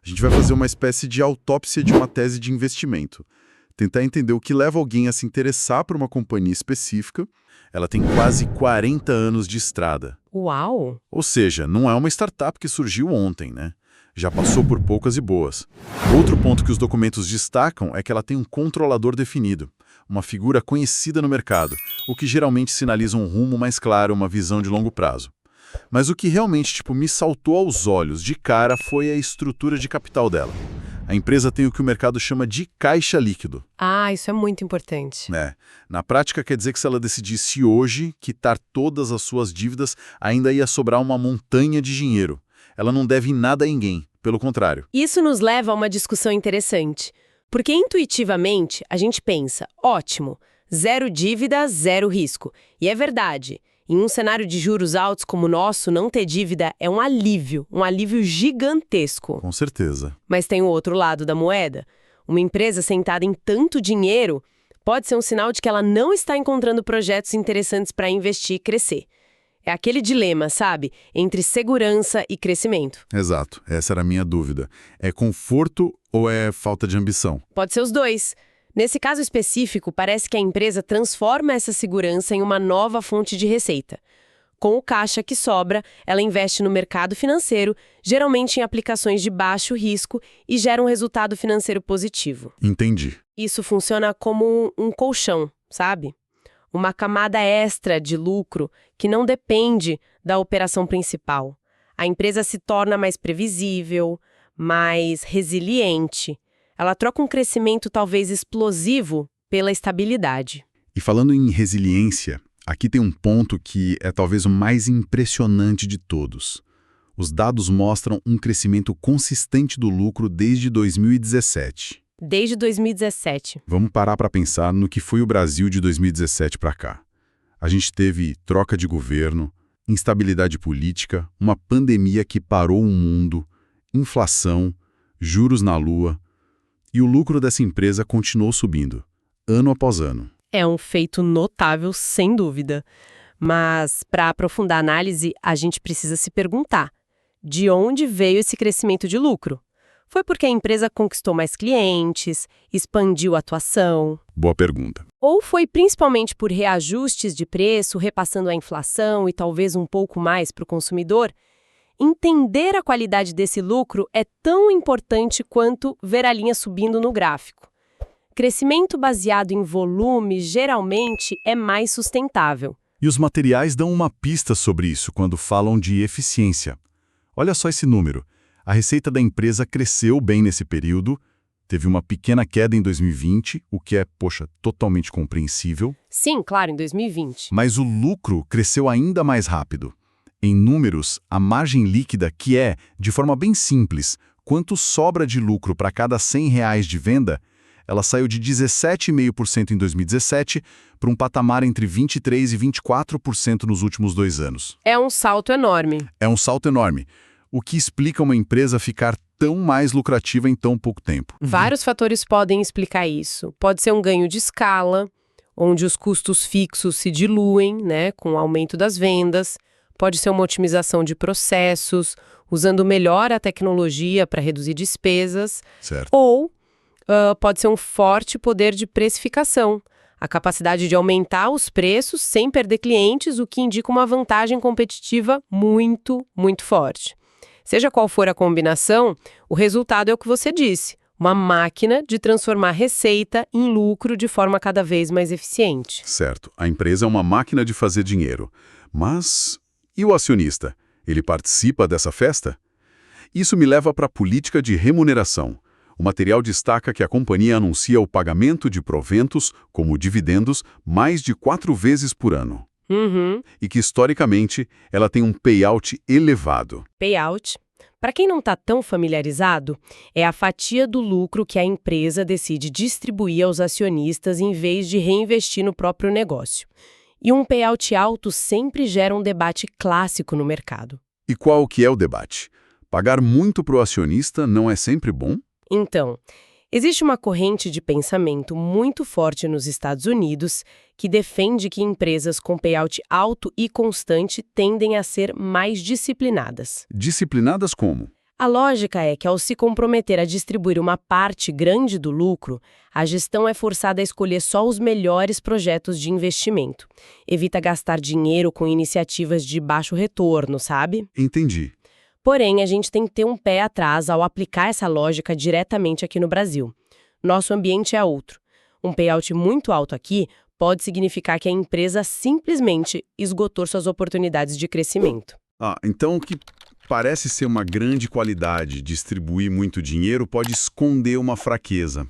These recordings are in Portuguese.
A gente vai fazer uma espécie de autópsia de uma tese de investimento. Tentar entender o que leva alguém a se interessar por uma companhia específica. Ela tem quase 40 anos de estrada. Uau! Ou seja, não é uma startup que surgiu ontem, né? Já passou por poucas e boas. Outro ponto que os documentos destacam é que ela tem um controlador definido, uma figura conhecida no mercado, o que geralmente sinaliza um rumo mais claro, uma visão de longo prazo. Mas o que realmente me saltou aos olhos de cara foi a estrutura de capital dela. A empresa tem o que o mercado chama de caixa líquido. Ah, isso é muito importante. Na prática, quer dizer que se ela decidisse hoje quitar todas as suas dívidas, ainda ia sobrar uma montanha de dinheiro. Ela não deve nada a ninguém, pelo contrário. Isso nos leva a uma discussão interessante, porque intuitivamente a gente pensa, ótimo, zero dívida, zero risco. E é verdade. Em um cenário de juros altos como o nosso, não ter dívida é um alívio gigantesco. Com certeza. Mas tem o outro lado da moeda. Uma empresa sentada em tanto dinheiro pode ser um sinal de que ela não está encontrando projetos interessantes para investir e crescer. É aquele dilema, sabe? Entre segurança e crescimento. Exato, essa era a minha dúvida. É conforto ou é falta de ambição? Pode ser os dois. Nesse caso específico, parece que a empresa transforma essa segurança em uma nova fonte de receita. Com o caixa que sobra, ela investe no mercado financeiro, geralmente em aplicações de baixo risco, e gera um resultado financeiro positivo. Entendi. Isso funciona como um colchão, sabe? Uma camada extra de lucro que não depende da operação principal. A empresa se torna mais previsível, mais resiliente. Ela troca um crescimento talvez explosivo pela estabilidade. E falando em resiliência, aqui tem um ponto que é talvez o mais impressionante de todos. Os dados mostram um crescimento consistente do lucro desde 2017. Desde 2017. Vamos parar para pensar no que foi o Brasil de 2017 para cá. A gente teve troca de governo, instabilidade política, uma pandemia que parou o mundo, inflação, juros na lua, e o lucro dessa empresa continuou subindo, ano após ano. É um feito notável, sem dúvida. Mas, para aprofundar a análise, a gente precisa se perguntar: de onde veio esse crescimento de lucro? Foi porque a empresa conquistou mais clientes, expandiu a atuação? Boa pergunta. Ou foi principalmente por reajustes de preço, repassando a inflação e talvez um pouco mais para o consumidor? Entender a qualidade desse lucro é tão importante quanto ver a linha subindo no gráfico. Crescimento baseado em volume geralmente é mais sustentável. E os materiais dão uma pista sobre isso quando falam de eficiência. Olha só esse número. A receita da empresa cresceu bem nesse período, teve uma pequena queda em 2020, o que é, totalmente compreensível. Sim, claro, em 2020. Mas o lucro cresceu ainda mais rápido. Em números, a margem líquida, que é, de forma bem simples, quanto sobra de lucro para cada R$100 de venda, ela saiu de 17,5% em 2017 para um patamar entre 23% e 24% nos últimos 2 anos. É um salto enorme. É um salto enorme, o que explica uma empresa ficar tão mais lucrativa em tão pouco tempo. Vários fatores podem explicar isso. Pode ser um ganho de escala, onde os custos fixos se diluem, com o aumento das vendas. Pode ser uma otimização de processos, usando melhor a tecnologia para reduzir despesas. Certo. Ou pode ser um forte poder de precificação, a capacidade de aumentar os preços sem perder clientes, o que indica uma vantagem competitiva muito, muito forte. Seja qual for a combinação, o resultado é o que você disse, uma máquina de transformar receita em lucro de forma cada vez mais eficiente. Certo, a empresa é uma máquina de fazer dinheiro. Mas e o acionista? Ele participa dessa festa? Isso me leva para a política de remuneração. O material destaca que a companhia anuncia o pagamento de proventos, como dividendos, mais de 4 vezes por ano. E que, historicamente, ela tem um payout elevado. Payout, para quem não está tão familiarizado, é a fatia do lucro que a empresa decide distribuir aos acionistas em vez de reinvestir no próprio negócio. E um payout alto sempre gera um debate clássico no mercado. E qual que é o debate? Pagar muito para o acionista não é sempre bom? Então, existe uma corrente de pensamento muito forte nos Estados Unidos que defende que empresas com payout alto e constante tendem a ser mais disciplinadas. Disciplinadas como? A lógica é que, ao se comprometer a distribuir uma parte grande do lucro, a gestão é forçada a escolher só os melhores projetos de investimento. Evita gastar dinheiro com iniciativas de baixo retorno, sabe? Entendi. Porém, a gente tem que ter um pé atrás ao aplicar essa lógica diretamente aqui no Brasil. Nosso ambiente é outro. Um payout muito alto aqui pode significar que a empresa simplesmente esgotou suas oportunidades de crescimento. Então o que parece ser uma grande qualidade, distribuir muito dinheiro, pode esconder uma fraqueza,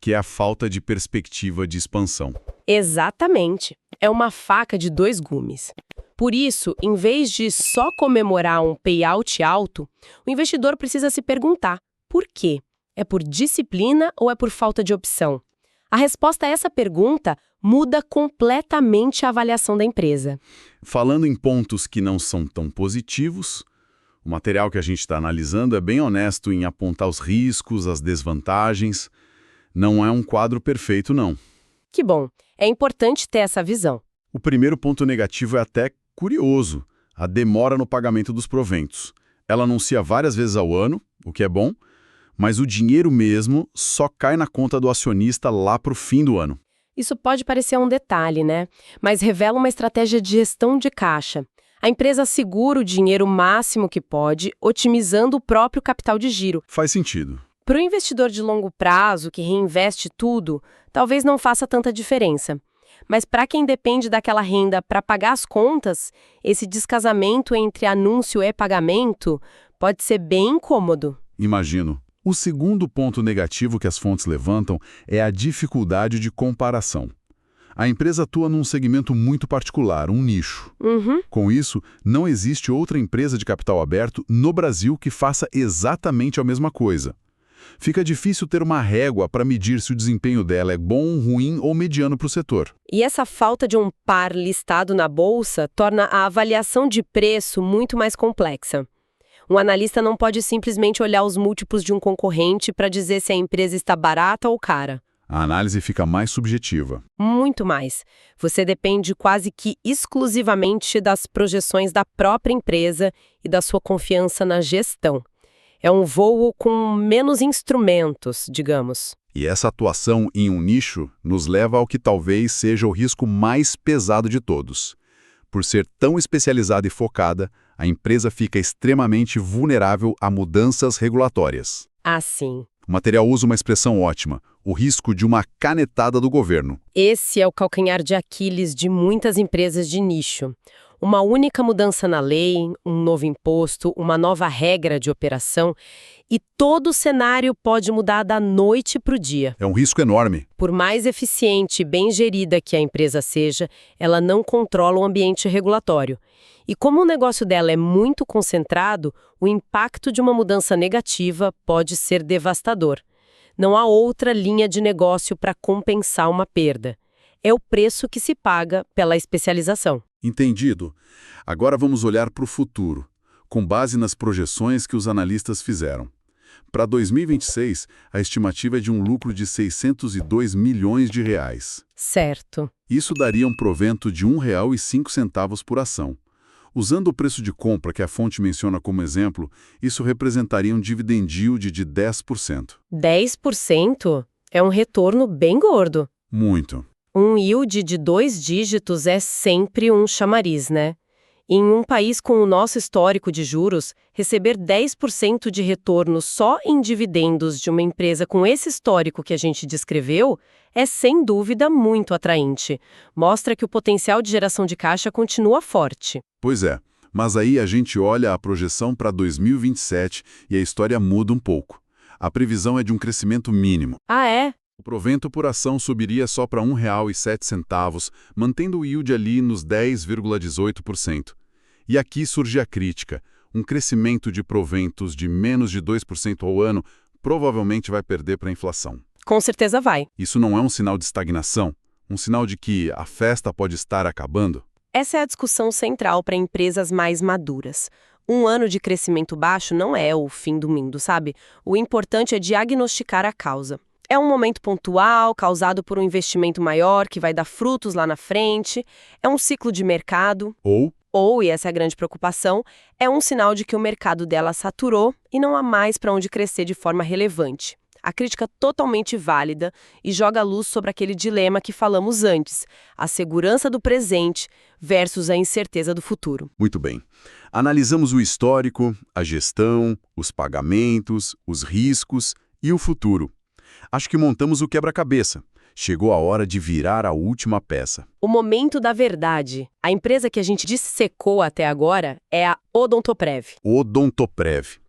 que é a falta de perspectiva de expansão. Exatamente. É uma faca de dois gumes. Por isso, em vez de só comemorar um payout alto, o investidor precisa se perguntar: por quê? É por disciplina ou é por falta de opção? A resposta a essa pergunta muda completamente a avaliação da empresa. Falando em pontos que não são tão positivos, o material que a gente está analisando é bem honesto em apontar os riscos, as desvantagens. Não é um quadro perfeito, não. Que bom, é importante ter essa visão. O primeiro ponto negativo é até curioso, a demora no pagamento dos proventos. Ela anuncia várias vezes ao ano, o que é bom, mas o dinheiro mesmo só cai na conta do acionista lá para o fim do ano. Isso pode parecer um detalhe, né? Mas revela uma estratégia de gestão de caixa. A empresa segura o dinheiro o máximo que pode, otimizando o próprio capital de giro. Faz sentido. Para o investidor de longo prazo, que reinveste tudo, talvez não faça tanta diferença. Mas para quem depende daquela renda para pagar as contas, esse descasamento entre anúncio e pagamento pode ser bem incômodo. Imagino. O segundo ponto negativo que as fontes levantam é a dificuldade de comparação. A empresa atua num segmento muito particular, um nicho. Com isso, não existe outra empresa de capital aberto no Brasil que faça exatamente a mesma coisa. Fica difícil ter uma régua para medir se o desempenho dela é bom, ruim ou mediano para o setor. E essa falta de um par listado na bolsa torna a avaliação de preço muito mais complexa. Um analista não pode simplesmente olhar os múltiplos de um concorrente para dizer se a empresa está barata ou cara. A análise fica mais subjetiva. Muito mais. Você depende quase que exclusivamente das projeções da própria empresa e da sua confiança na gestão. É um voo com menos instrumentos, digamos. E essa atuação em um nicho nos leva ao que talvez seja o risco mais pesado de todos. Por ser tão especializada e focada, a empresa fica extremamente vulnerável a mudanças regulatórias. Assim. O material usa uma expressão ótima, o risco de uma canetada do governo. Esse é o calcanhar de Aquiles de muitas empresas de nicho. Uma única mudança na lei, um novo imposto, uma nova regra de operação, e todo o cenário pode mudar da noite para o dia. É um risco enorme. Por mais eficiente e bem gerida que a empresa seja, ela não controla o ambiente regulatório. E como o negócio dela é muito concentrado, o impacto de uma mudança negativa pode ser devastador. Não há outra linha de negócio para compensar uma perda. É o preço que se paga pela especialização. Entendido. Agora vamos olhar para o futuro, com base nas projeções que os analistas fizeram. Para 2026, a estimativa é de um lucro de 602 milhões de reais. Certo. Isso daria um provento de R$ 1,05 por ação. Usando o preço de compra que a fonte menciona como exemplo, isso representaria um dividend yield de 10%. 10%? É um retorno bem gordo. Muito. Um yield de 2 dígitos é sempre um chamariz, né? Em um país com o nosso histórico de juros, receber 10% de retorno só em dividendos de uma empresa com esse histórico que a gente descreveu é, sem dúvida, muito atraente. Mostra que o potencial de geração de caixa continua forte. Pois é, mas aí a gente olha a projeção para 2027 e a história muda um pouco. A previsão é de um crescimento mínimo. Ah, é? O provento por ação subiria só para R$ 1,07, mantendo o yield ali nos 10,18%. E aqui surge a crítica. Um crescimento de proventos de menos de 2% ao ano provavelmente vai perder para a inflação. Com certeza vai. Isso não é um sinal de estagnação? Um sinal de que a festa pode estar acabando? Essa é a discussão central para empresas mais maduras. Um ano de crescimento baixo não é o fim do mundo, sabe? O importante é diagnosticar a causa. É um momento pontual, causado por um investimento maior que vai dar frutos lá na frente. É um ciclo de mercado. Ou Ou, e essa é a grande preocupação, é um sinal de que o mercado dela saturou e não há mais para onde crescer de forma relevante. A crítica totalmente válida e joga luz sobre aquele dilema que falamos antes, a segurança do presente versus a incerteza do futuro. Muito bem. Analisamos o histórico, a gestão, os pagamentos, os riscos e o futuro. Acho que montamos o quebra-cabeça. Chegou a hora de virar a última peça. O momento da verdade. A empresa que a gente dissecou até agora é a Odontoprev. Odontoprev.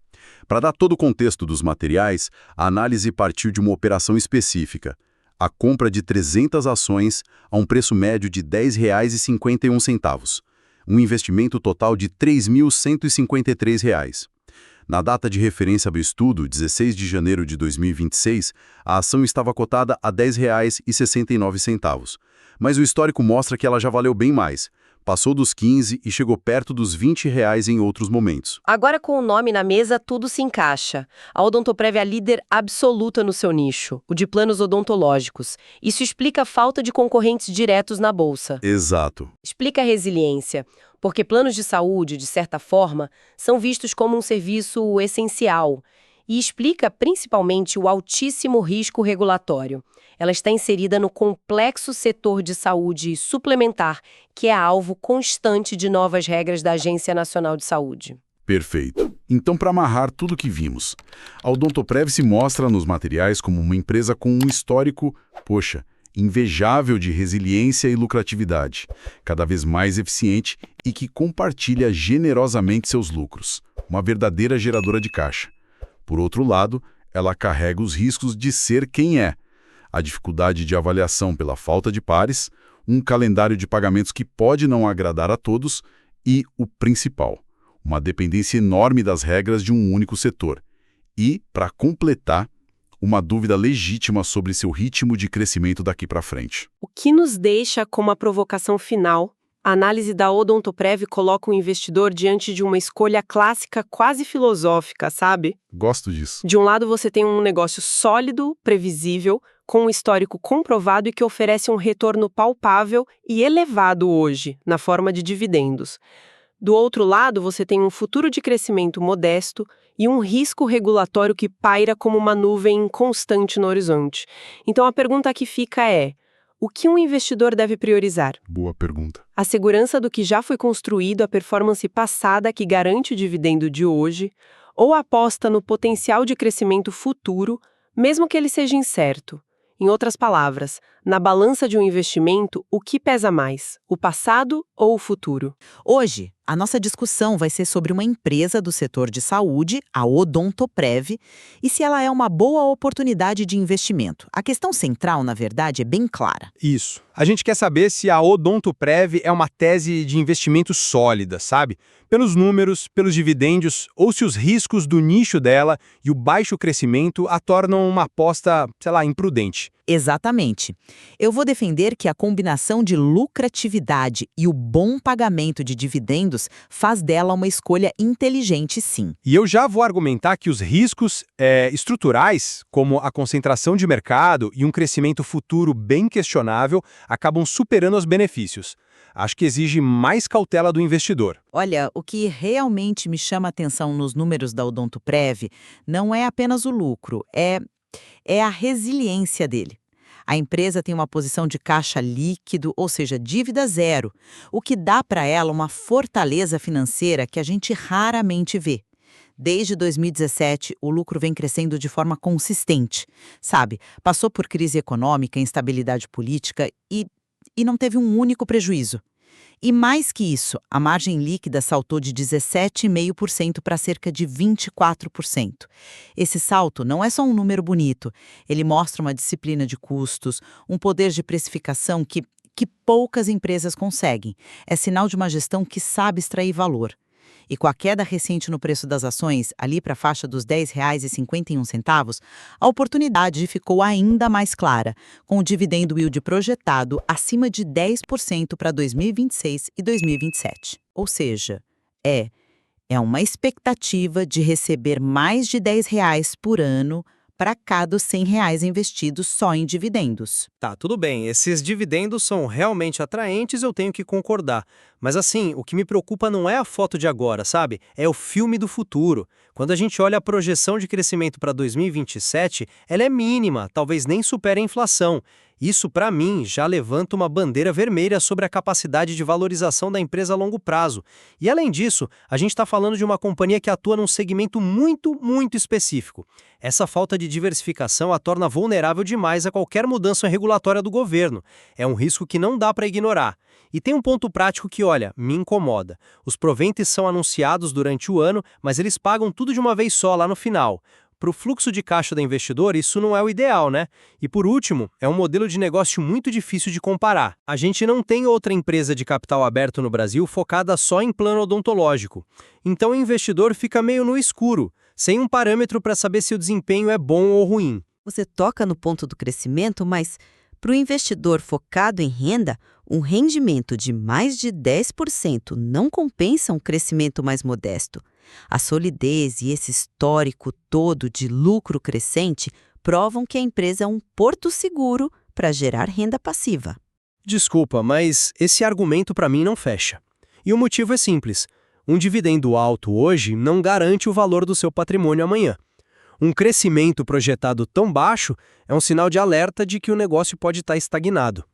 Para dar todo o contexto dos materiais, a análise partiu de uma operação específica. A compra de 300 ações a um preço médio de R$ 10,51. Um investimento total de R$ 3.153. Na data de referência do estudo, 16 de janeiro de 2026, a ação estava cotada a R$ 10,69. Mas o histórico mostra que ela já valeu bem mais. Passou dos 15 e chegou perto dos R$ 20 em outros momentos. Agora, com o nome na mesa, tudo se encaixa. A Odontoprev é a líder absoluta no seu nicho, o de planos odontológicos. Isso explica a falta de concorrentes diretos na bolsa. Exato. Explica a resiliência, porque planos de saúde, de certa forma, são vistos como um serviço essencial. E explica principalmente o altíssimo risco regulatório. Ela está inserida no complexo setor de saúde suplementar, que é alvo constante de novas regras da Agência Nacional de Saúde. Perfeito. Então, para amarrar tudo o que vimos, a Odontoprev se mostra nos materiais como uma empresa com um histórico, invejável de resiliência e lucratividade, cada vez mais eficiente e que compartilha generosamente seus lucros. Uma verdadeira geradora de caixa. Por outro lado, ela carrega os riscos de ser quem é. A dificuldade de avaliação pela falta de pares, um calendário de pagamentos que pode não agradar a todos e, o principal, uma dependência enorme das regras de um único setor. E, para completar, uma dúvida legítima sobre seu ritmo de crescimento daqui para frente. O que nos deixa como a provocação final, a análise da Odontoprev coloca o investidor diante de uma escolha clássica quase filosófica, sabe? Gosto disso. De um lado você tem um negócio sólido, previsível, com um histórico comprovado e que oferece um retorno palpável e elevado hoje, na forma de dividendos. Do outro lado, você tem um futuro de crescimento modesto e um risco regulatório que paira como uma nuvem constante no horizonte. Então a pergunta que fica é: o que um investidor deve priorizar? Boa pergunta. A segurança do que já foi construído, a performance passada que garante o dividendo de hoje, ou a aposta no potencial de crescimento futuro, mesmo que ele seja incerto? Em outras palavras, na balança de um investimento, o que pesa mais, o passado ou o futuro? Hoje, a nossa discussão vai ser sobre uma empresa do setor de saúde, a Odontoprev, e se ela é uma boa oportunidade de investimento. A questão central, na verdade, é bem clara. Isso. A gente quer saber se a Odontoprev é uma tese de investimento sólida, sabe? Pelos números, pelos dividendos, ou se os riscos do nicho dela e o baixo crescimento a tornam uma aposta, imprudente. Exatamente. Eu vou defender que a combinação de lucratividade e o bom pagamento de dividendos faz dela uma escolha inteligente, sim. E eu já vou argumentar que os riscos estruturais, como a concentração de mercado e um crescimento futuro bem questionável, acabam superando os benefícios. Acho que exige mais cautela do investidor. Olha, o que realmente me chama a atenção nos números da Odontoprev não é apenas o lucro, é a resiliência dele. A empresa tem uma posição de caixa líquido, ou seja, dívida zero, o que dá para ela uma fortaleza financeira que a gente raramente vê. Desde 2017, o lucro vem crescendo de forma consistente. Sabe, passou por crise econômica, instabilidade política e não teve um único prejuízo. E mais que isso, a margem líquida saltou de 17,5% para cerca de 24%. Esse salto não é só um número bonito, ele mostra uma disciplina de custos, um poder de precificação que poucas empresas conseguem. É sinal de uma gestão que sabe extrair valor. E com a queda recente no preço das ações, ali para a faixa dos R$ 10,51, a oportunidade ficou ainda mais clara, com o dividendo yield projetado acima de 10% para 2026 e 2027. Ou seja, é uma expectativa de receber mais de R$ 10 por ano para cada R$ 100 investidos só em dividendos. Tá, tudo bem, esses dividendos são realmente atraentes, eu tenho que concordar. Mas assim, o que me preocupa não é a foto de agora, sabe? É o filme do futuro. Quando a gente olha a projeção de crescimento para 2027, ela é mínima, talvez nem supere a inflação. Isso, para mim, já levanta uma bandeira vermelha sobre a capacidade de valorização da empresa a longo prazo. E, além disso, a gente está falando de uma companhia que atua num segmento muito específico. Essa falta de diversificação a torna vulnerável demais a qualquer mudança regulatória do governo. É um risco que não dá para ignorar. E tem um ponto prático que, olha, me incomoda. Os proventos são anunciados durante o ano, mas eles pagam tudo de uma vez só lá no final. Para o fluxo de caixa do investidor, isso não é o ideal, né? E por último, é um modelo de negócio muito difícil de comparar. A gente não tem outra empresa de capital aberto no Brasil focada só em plano odontológico. Então o investidor fica meio no escuro, sem um parâmetro para saber se o desempenho é bom ou ruim. Você toca no ponto do crescimento, mas para o investidor focado em renda, um rendimento de mais de 10% não compensa um crescimento mais modesto. A solidez e esse histórico todo de lucro crescente provam que a empresa é um porto seguro para gerar renda passiva. Desculpa, mas esse argumento para mim não fecha. E o motivo é simples. Um dividendo alto hoje não garante o valor do seu patrimônio amanhã. Um crescimento projetado tão baixo é um sinal de alerta de que o negócio pode estar estagnado.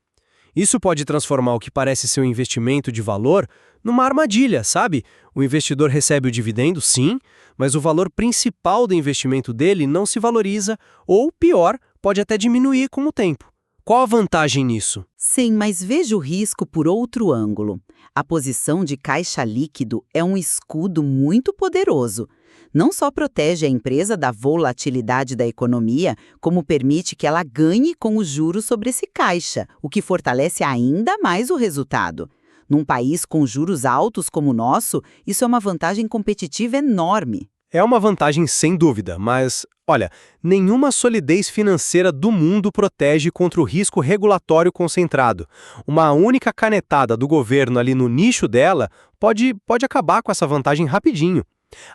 Isso pode transformar o que parece ser um investimento de valor numa armadilha, sabe? O investidor recebe o dividendo, sim, mas o valor principal do investimento dele não se valoriza ou, pior, pode até diminuir com o tempo. Qual a vantagem nisso? Sim, mas veja o risco por outro ângulo. A posição de caixa líquido é um escudo muito poderoso. Não só protege a empresa da volatilidade da economia, como permite que ela ganhe com os juros sobre esse caixa, o que fortalece ainda mais o resultado. Num país com juros altos como o nosso, isso é uma vantagem competitiva enorme. É uma vantagem sem dúvida, mas, olha, nenhuma solidez financeira do mundo protege contra o risco regulatório concentrado. Uma única canetada do governo ali no nicho dela pode acabar com essa vantagem rapidinho.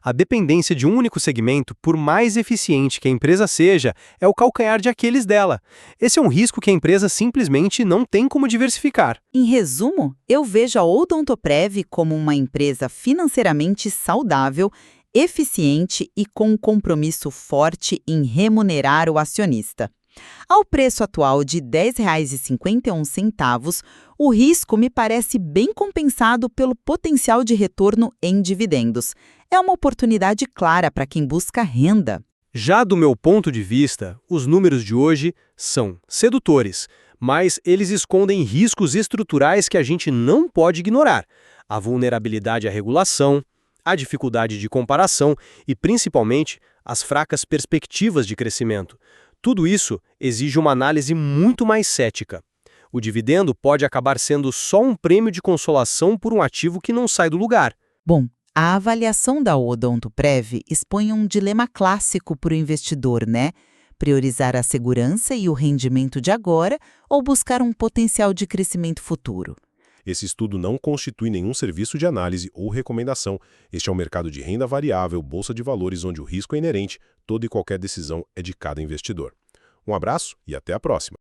A dependência de um único segmento, por mais eficiente que a empresa seja, é o calcanhar de Aquiles dela. Esse é um risco que a empresa simplesmente não tem como diversificar. Em resumo, eu vejo a Odontoprev como uma empresa financeiramente saudável, eficiente e com um compromisso forte em remunerar o acionista. Ao preço atual de R$ 10,51, o risco me parece bem compensado pelo potencial de retorno em dividendos. É uma oportunidade clara para quem busca renda. Já do meu ponto de vista, os números de hoje são sedutores, mas eles escondem riscos estruturais que a gente não pode ignorar. A vulnerabilidade à regulação, a dificuldade de comparação e, principalmente, as fracas perspectivas de crescimento. Tudo isso exige uma análise muito mais cética. O dividendo pode acabar sendo só um prêmio de consolação por um ativo que não sai do lugar. Bom, a avaliação da Odontoprev expõe um dilema clássico para o investidor, né? Priorizar a segurança e o rendimento de agora ou buscar um potencial de crescimento futuro? Esse estudo não constitui nenhum serviço de análise ou recomendação. Este é um mercado de renda variável, bolsa de valores, onde o risco é inerente, toda e qualquer decisão é de cada investidor. Um abraço e até a próxima!